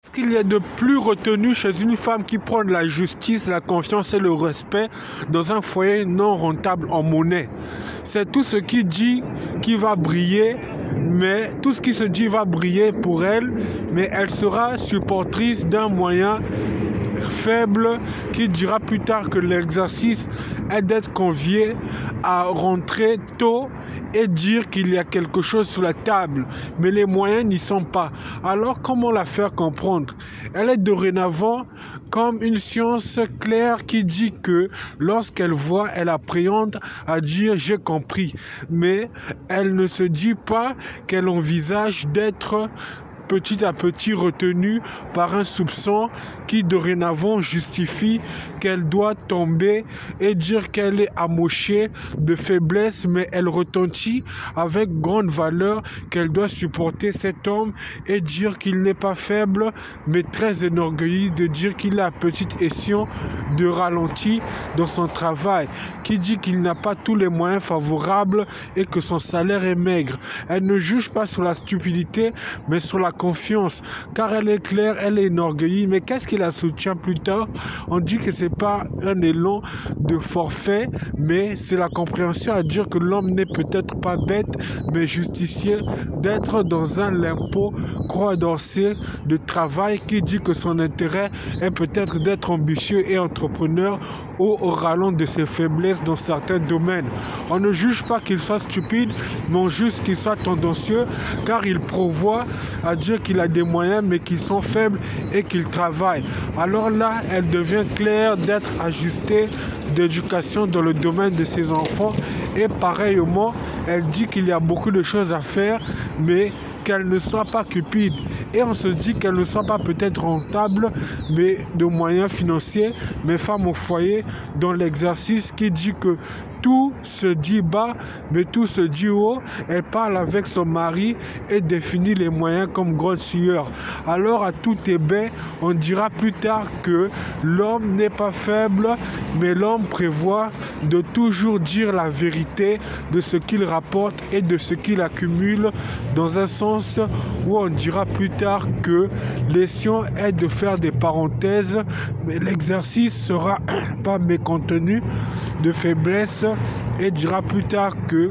Ce qu'il y a de plus retenu chez une femme qui prend de la justice, la confiance et le respect dans un foyer non rentable en monnaie. C'est tout ce qui dit qui va briller, mais tout ce qui se dit va briller pour elle, mais elle sera supportrice d'un moyen faible qui dira plus tard que l'exercice est d'être convié à rentrer tôt et dire qu'il y a quelque chose sur la table, mais les moyens n'y sont pas. Alors comment la faire comprendre? Elle est dorénavant comme une science claire qui dit que lorsqu'elle voit, elle appréhende à dire j'ai compris, mais elle ne se dit pas qu'elle envisage d'être petit à petit retenue par un soupçon qui dorénavant justifie qu'elle doit tomber et dire qu'elle est amochée de faiblesse, mais elle retentit avec grande valeur qu'elle doit supporter cet homme et dire qu'il n'est pas faible, mais très énorgueilli de dire qu'il a petite escient de ralenti dans son travail, qui dit qu'il n'a pas tous les moyens favorables et que son salaire est maigre. Elle ne juge pas sur la stupidité, mais sur la confiance, car elle est claire, elle est énorgueillie. Mais qu'est-ce qui la soutient plus tard? On dit que c'est pas un élan de forfait, mais c'est la compréhension à dire que l'homme n'est peut-être pas bête, mais justicier, d'être dans un limpo croix-dorsé de travail qui dit que son intérêt est peut-être d'être ambitieux et entrepreneur au ralent de ses faiblesses dans certains domaines. On ne juge pas qu'il soit stupide, mais on juge qu'il soit tendancieux, car il prévoit à dire qu'il a des moyens mais qu'ils sont faibles et qu'il travaille. Alors là, elle devient claire d'être ajustée d'éducation dans le domaine de ses enfants et pareillement, elle dit qu'il y a beaucoup de choses à faire, mais qu'elle ne soit pas cupide. Et on se dit qu'elle ne soit pas peut-être rentable, mais de moyens financiers, mais femme au foyer, dans l'exercice qui dit que tout se dit bas, mais tout se dit haut. Elle parle avec son mari et définit les moyens comme grande sueur. Alors à tout ébet, on dira plus tard que l'homme n'est pas faible, mais l'homme prévoit de toujours dire la vérité de ce qu'il rapporte et de ce qu'il accumule, dans un sens où on dira plus tard que l'escient est de faire des parenthèses, mais l'exercice sera pas mécontenu de faiblesse et dira plus tard que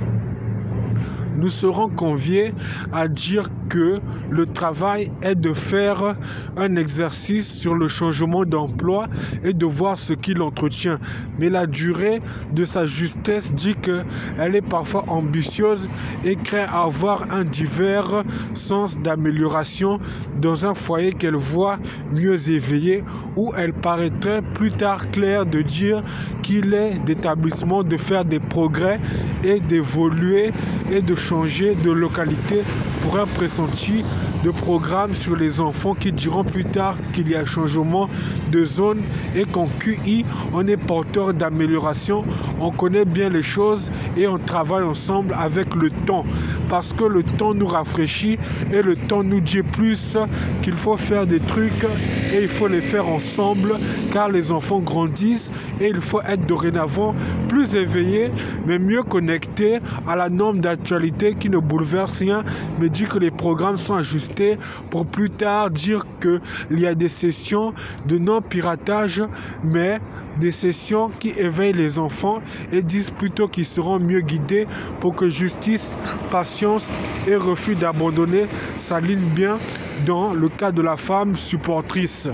nous serons conviés à dire que le travail est de faire un exercice sur le changement d'emploi et de voir ce qui l'entretient. Mais la durée de sa justesse dit qu'elle est parfois ambitieuse et craint avoir un divers sens d'amélioration dans un foyer qu'elle voit mieux éveillé, où elle paraîtrait plus tard claire de dire qu'il est d'établissement de faire des progrès et d'évoluer et de changer de localité pour un pressenti de programme sur les enfants qui diront plus tard qu'il y a changement de zone et qu'en QI, on est porteur d'amélioration, on connaît bien les choses et on travaille ensemble avec le temps. Parce que le temps nous rafraîchit et le temps nous dit plus qu'il faut faire des trucs et il faut les faire ensemble car les enfants grandissent et il faut être dorénavant plus éveillé mais mieux connecté à la norme d'actualité qui ne bouleverse rien mais dit que les programmes sont ajustés pour plus tard dire qu'il y a des sessions de non-piratage, mais des sessions qui éveillent les enfants et disent plutôt qu'ils seront mieux guidés pour que justice, patience et refus d'abandonner s'alignent bien dans le cas de la femme supportrice.